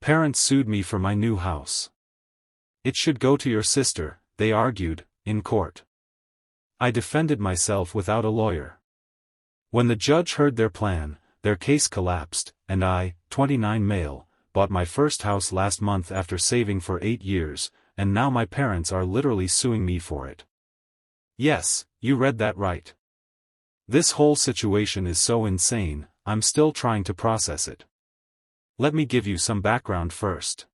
Parents sued me for my new house. It should go to your sister, they argued, in court. I defended myself without a lawyer. When the judge heard their plan, their case collapsed, and I, 29 male, bought my first house last month after saving for 8 years, and now my parents are literally suing me for it. Yes, you read that right. This whole situation is so insane, I'm still trying to process it. Let me give you some background first.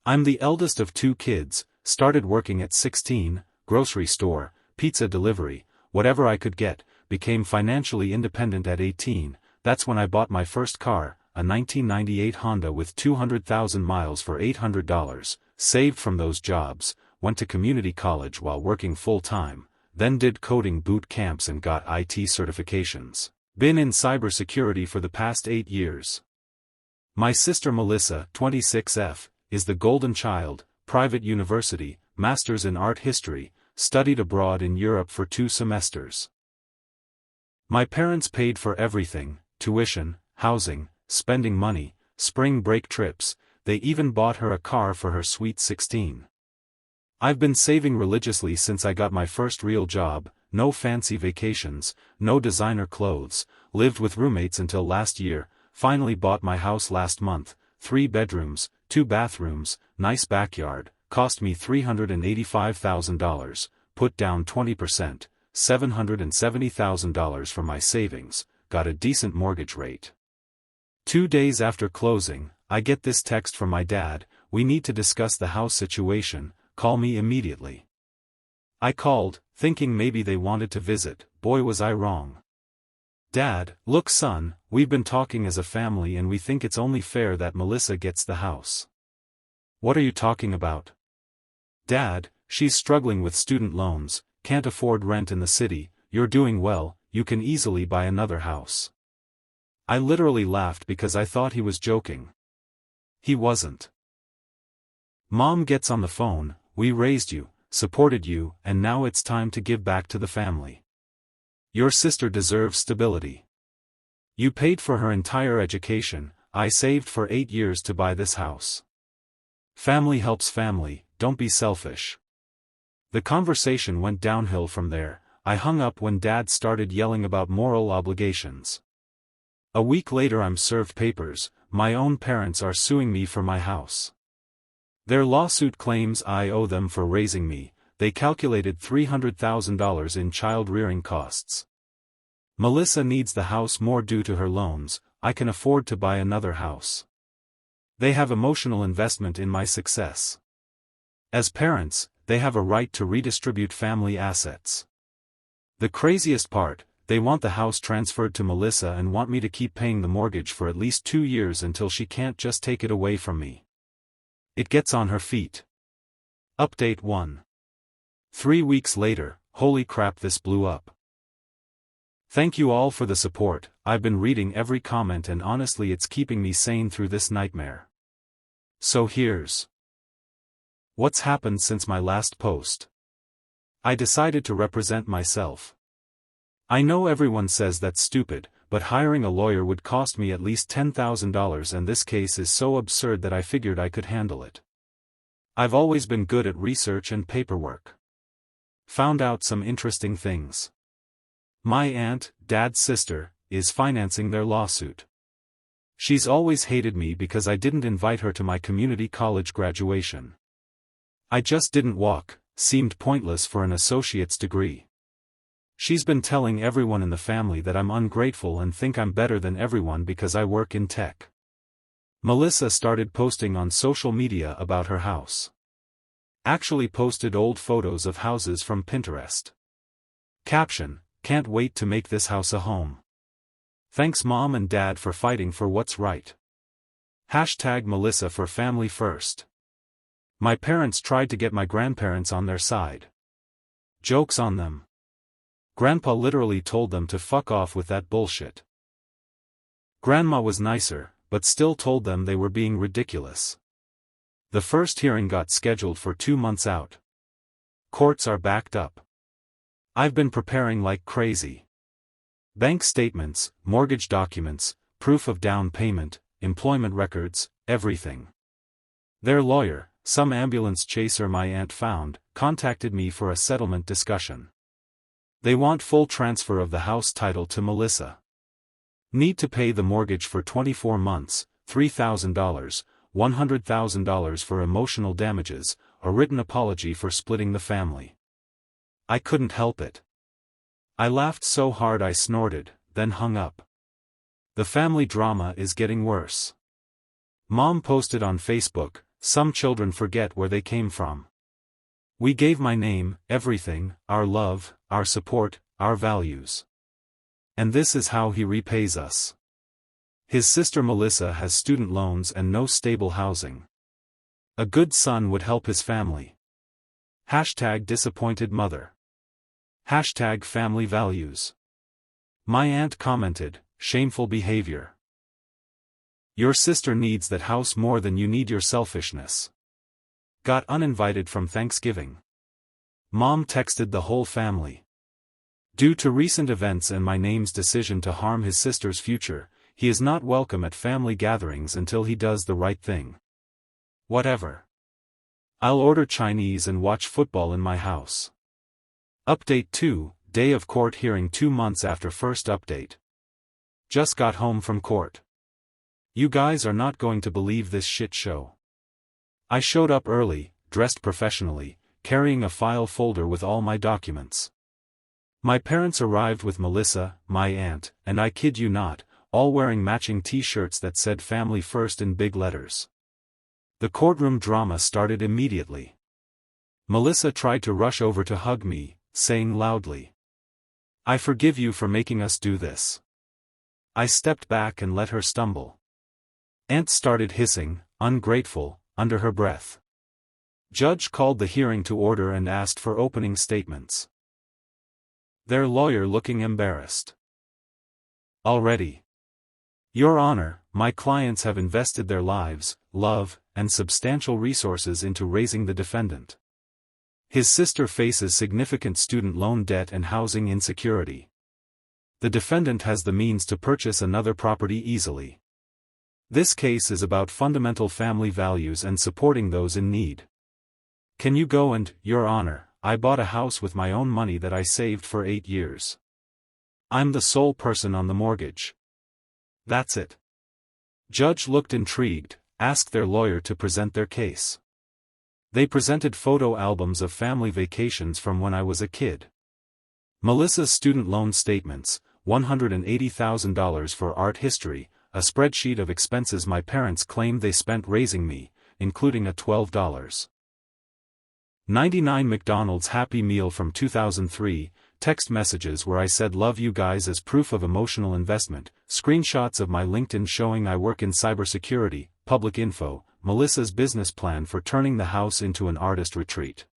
I'm the eldest of 2 kids, started working at 16, grocery store, pizza delivery, whatever I could get, became financially independent at 18, that's when I bought my first car, a 1998 Honda with 200,000 miles for $800, saved from those jobs, went to community college while working full-time, then did coding boot camps and got IT certifications. Been in cybersecurity for the past 8 years. My sister Melissa, 26F, is the golden child, private university, master's in art history, studied abroad in Europe for 2 semesters. My parents paid for everything, tuition, housing, spending money, spring break trips, they even bought her a car for her sweet 16. I've been saving religiously since I got my first real job, no fancy vacations, no designer clothes, lived with roommates until last year, finally bought my house last month, 3 bedrooms, 2 bathrooms, nice backyard, cost me $385,000, put down 20%, $770,000 from my savings, got a decent mortgage rate. 2 days after closing, I get this text from my dad, "We need to discuss the house situation, call me immediately." I called, thinking maybe they wanted to visit, boy was I wrong. "Dad, look son, we've been talking as a family and we think it's only fair that Melissa gets the house." "What are you talking about?" "Dad, she's struggling with student loans, can't afford rent in the city, you're doing well, you can easily buy another house." I literally laughed because I thought he was joking. He wasn't. "Mom gets on the phone, we raised you, supported you, and now it's time to give back to the family. Your sister deserves stability. You paid for her entire education, I saved for 8 years to buy this house. Family helps family, don't be selfish." The conversation went downhill from there. I hung up when Dad started yelling about moral obligations. A week later I'm served papers, my own parents are suing me for my house. Their lawsuit claims I owe them for raising me, they calculated $300,000 in child-rearing costs. Melissa needs the house more due to her loans, I can afford to buy another house. They have emotional investment in my success. As parents, they have a right to redistribute family assets. The craziest part, they want the house transferred to Melissa and want me to keep paying the mortgage for at least 2 years until she can't just take it away from me. It gets on her feet. Update 1. 3 weeks later, holy crap, this blew up. Thank you all for the support, I've been reading every comment and honestly it's keeping me sane through this nightmare. So here's what's happened since my last post. I decided to represent myself. I know everyone says that's stupid, but hiring a lawyer would cost me at least $10,000 and this case is so absurd that I figured I could handle it. I've always been good at research and paperwork. Found out some interesting things. My aunt, Dad's sister, is financing their lawsuit. She's always hated me because I didn't invite her to my community college graduation. I just didn't walk, seemed pointless for an associate's degree. She's been telling everyone in the family that I'm ungrateful and think I'm better than everyone because I work in tech. Melissa started posting on social media about her house. Actually posted old photos of houses from Pinterest. Caption: "Can't wait to make this house a home. Thanks Mom and Dad for fighting for what's right. Hashtag Melissa for family first. My parents tried to get my grandparents on their side. Joke's on them. Grandpa literally told them to fuck off with that bullshit. Grandma was nicer, but still told them they were being ridiculous. The first hearing got scheduled for 2 months out. Courts are backed up. I've been preparing like crazy. Bank statements, mortgage documents, proof of down payment, employment records, everything. Their lawyer, some ambulance chaser my aunt found, contacted me for a settlement discussion. They want full transfer of the house title to Melissa. Need to pay the mortgage for 24 months, $3,000, $100,000 for emotional damages, a written apology for splitting the family. I couldn't help it. I laughed so hard I snorted, then hung up. The family drama is getting worse. Mom posted on Facebook, "Some children forget where they came from. We gave my name, everything, our love, our support, our values. And this is how he repays us." His sister Melissa has student loans and no stable housing. A good son would help his family. #disappointed mother. #family values. My aunt commented, "Shameful behavior. Your sister needs that house more than you need your selfishness." Got uninvited from Thanksgiving. Mom texted the whole family. Due to recent events and my name's decision to harm his sister's future, he is not welcome at family gatherings until he does the right thing. Whatever. I'll order Chinese and watch football in my house. Update 2, day of court hearing 2 months after first update. Just got home from court. You guys are not going to believe this shit show. I showed up early, dressed professionally, carrying a file folder with all my documents. My parents arrived with Melissa, my aunt, and I kid you not, all wearing matching t-shirts that said "Family First" in big letters. The courtroom drama started immediately. Melissa tried to rush over to hug me, saying loudly, "I forgive you for making us do this." I stepped back and let her stumble. Aunt started hissing, "Ungrateful," under her breath. Judge called the hearing to order and asked for opening statements. Their lawyer looking embarrassed. Already. Your Honor, my clients have invested their lives, love, and substantial resources into raising the defendant. His sister faces significant student loan debt and housing insecurity. The defendant has the means to purchase another property easily. This case is about fundamental family values and supporting those in need. Can you go and, Your Honor, I bought a house with my own money that I saved for 8 years. I'm the sole person on the mortgage. That's it. Judge looked intrigued, asked their lawyer to present their case. They presented photo albums of family vacations from when I was a kid. Melissa's student loan statements, $180,000 for art history, a spreadsheet of expenses my parents claimed they spent raising me, including a $12.99 McDonald's Happy Meal from 2003, text messages where I said "love you guys" as proof of emotional investment, screenshots of my LinkedIn showing I work in cybersecurity, public info, Melissa's business plan for turning the house into an artist retreat.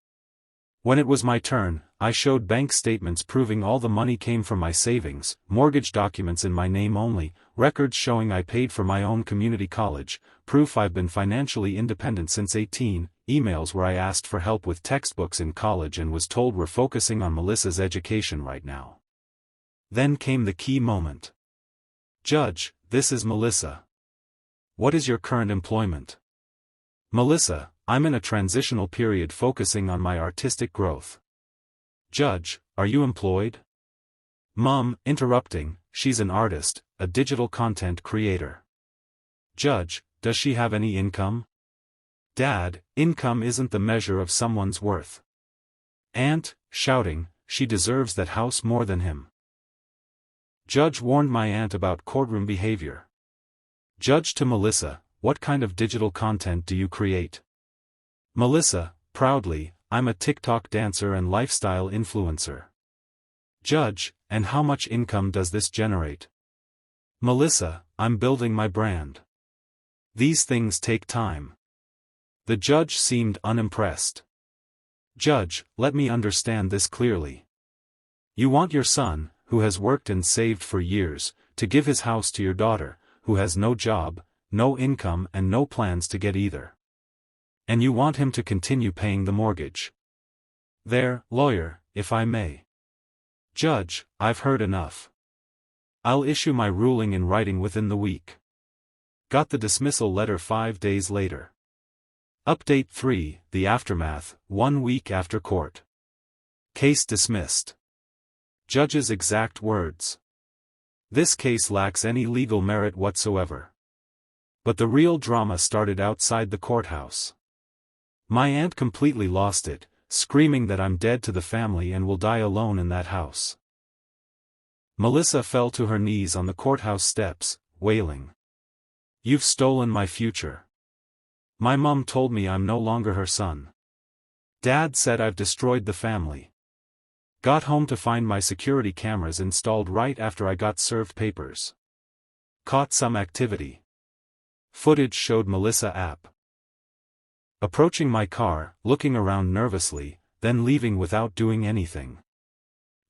When it was my turn, I showed bank statements proving all the money came from my savings, mortgage documents in my name only, records showing I paid for my own community college, proof I've been financially independent since 18, emails where I asked for help with textbooks in college and was told we're focusing on Melissa's education right now. Then came the key moment. Judge, this is Melissa. What is your current employment? Melissa, I'm in a transitional period focusing on my artistic growth. Judge, are you employed? Mom, interrupting, she's an artist, a digital content creator. Judge, does she have any income? Dad, income isn't the measure of someone's worth. Aunt, shouting, she deserves that house more than him. Judge warned my aunt about courtroom behavior. Judge to Melissa, what kind of digital content do you create? Melissa, proudly, I'm a TikTok dancer and lifestyle influencer. Judge, and how much income does this generate? Melissa, I'm building my brand. These things take time. The judge seemed unimpressed. Judge, let me understand this clearly. You want your son, who has worked and saved for years, to give his house to your daughter, who has no job, no income and no plans to get either. And you want him to continue paying the mortgage. There, lawyer, if I may. Judge, I've heard enough. I'll issue my ruling in writing within the week. Got the dismissal letter 5 days later. Update 3, The Aftermath, 1 week after court. Case dismissed. Judge's exact words. This case lacks any legal merit whatsoever. But the real drama started outside the courthouse. My aunt completely lost it, screaming that I'm dead to the family and will die alone in that house. Melissa fell to her knees on the courthouse steps, wailing. "You've stolen my future. My mom told me I'm no longer her son. Dad said I've destroyed the family. Got home to find my security cameras installed right after I got served papers. Caught some activity. Footage showed Melissa app. Approaching my car, looking around nervously, then leaving without doing anything.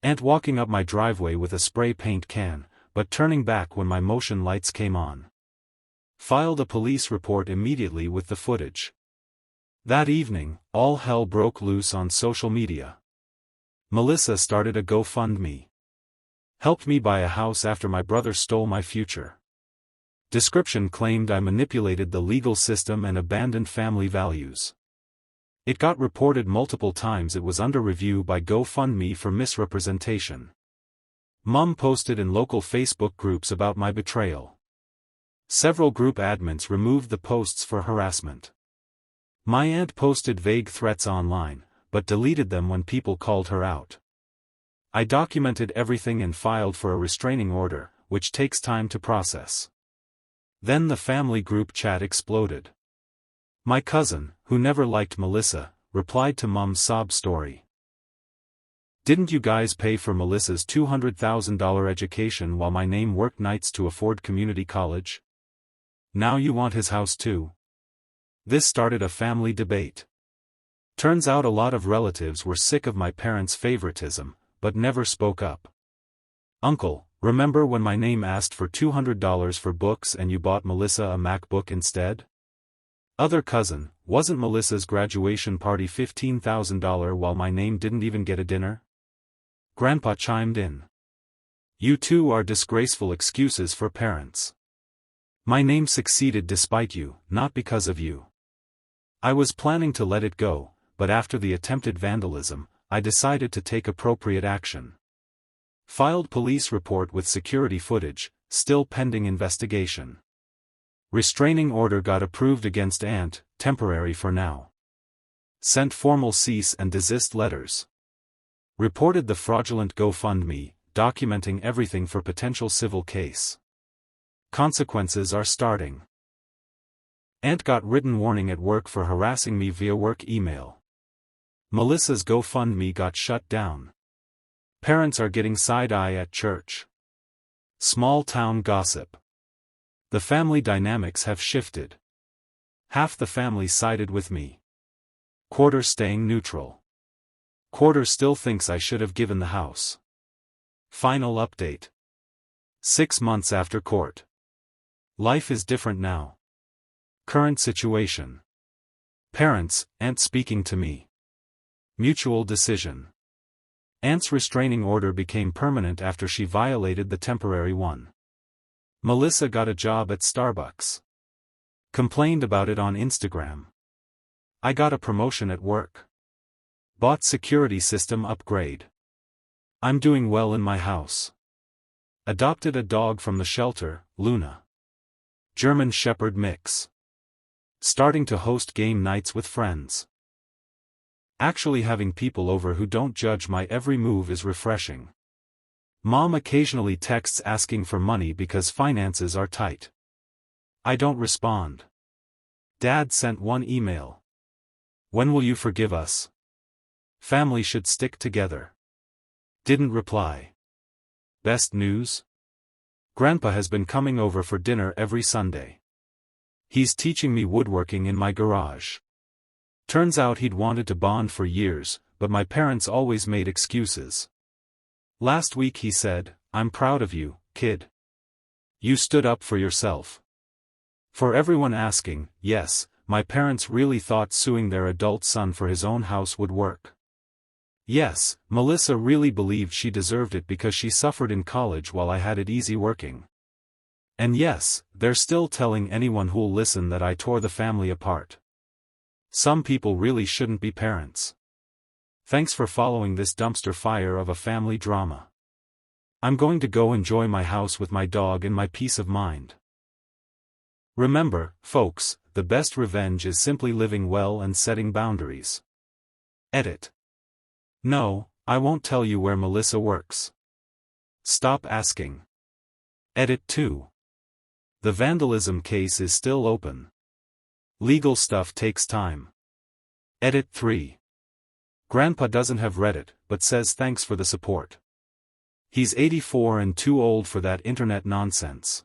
Aunt walking up my driveway with a spray paint can, but turning back when my motion lights came on. Filed a police report immediately with the footage. That evening, all hell broke loose on social media. Melissa started a GoFundMe. Helped me buy a house after my brother stole my future. Description claimed I manipulated the legal system and abandoned family values. It got reported multiple times it was under review by GoFundMe for misrepresentation. Mom posted in local Facebook groups about my betrayal. Several group admins removed the posts for harassment. My aunt posted vague threats online, but deleted them when people called her out. I documented everything and filed for a restraining order, which takes time to process. Then the family group chat exploded. My cousin, who never liked Melissa, replied to Mom's sob story. "Didn't you guys pay for Melissa's $200,000 education while my name worked nights to afford community college? Now you want his house too?" This started a family debate. Turns out a lot of relatives were sick of my parents' favoritism, but never spoke up. "Uncle, remember when my name asked for $200 for books and you bought Melissa a MacBook instead?" Other cousin, "Wasn't Melissa's graduation party $15,000 while my name didn't even get a dinner?" Grandpa chimed in. "You two are disgraceful excuses for parents. My name succeeded despite you, not because of you. I was planning to let it go, but after the attempted vandalism, I decided to take appropriate action." Filed police report with security footage, still pending investigation. Restraining order got approved against aunt, temporary for now. Sent formal cease and desist letters. Reported the fraudulent GoFundMe, documenting everything for potential civil case. Consequences are starting. Aunt got written warning at work for harassing me via work email. Melissa's GoFundMe got shut down. Parents are getting side-eye at church. Small town gossip. The family dynamics have shifted. Half the family sided with me. Quarter staying neutral. Quarter still thinks I should have given the house. Final update. 6 months after court. Life is different now. Current situation. Parents, aunt speaking to me. Mutual decision. Aunt's restraining order became permanent after she violated the temporary one. Melissa got a job at Starbucks. Complained about it on Instagram. I got a promotion at work. Bought security system upgrade. I'm doing well in my house. Adopted a dog from the shelter, Luna. German Shepherd mix. Starting to host game nights with friends. Actually having people over who don't judge my every move is refreshing. Mom occasionally texts asking for money because finances are tight. I don't respond. Dad sent one email. "When will you forgive us? Family should stick together." Didn't reply. Best news? Grandpa has been coming over for dinner every Sunday. He's teaching me woodworking in my garage. Turns out he'd wanted to bond for years, but my parents always made excuses. Last week he said, "I'm proud of you, kid. You stood up for yourself." For everyone asking, yes, my parents really thought suing their adult son for his own house would work. Yes, Melissa really believed she deserved it because she suffered in college while I had it easy working. And yes, they're still telling anyone who'll listen that I tore the family apart. Some people really shouldn't be parents. Thanks for following this dumpster fire of a family drama. I'm going to go enjoy my house with my dog and my peace of mind. Remember, folks, the best revenge is simply living well and setting boundaries. Edit. No, I won't tell you where Melissa works. Stop asking. Edit 2. The vandalism case is still open. Legal stuff takes time. Edit 3. Grandpa doesn't have Reddit, but says thanks for the support. He's 84 and too old for that internet nonsense.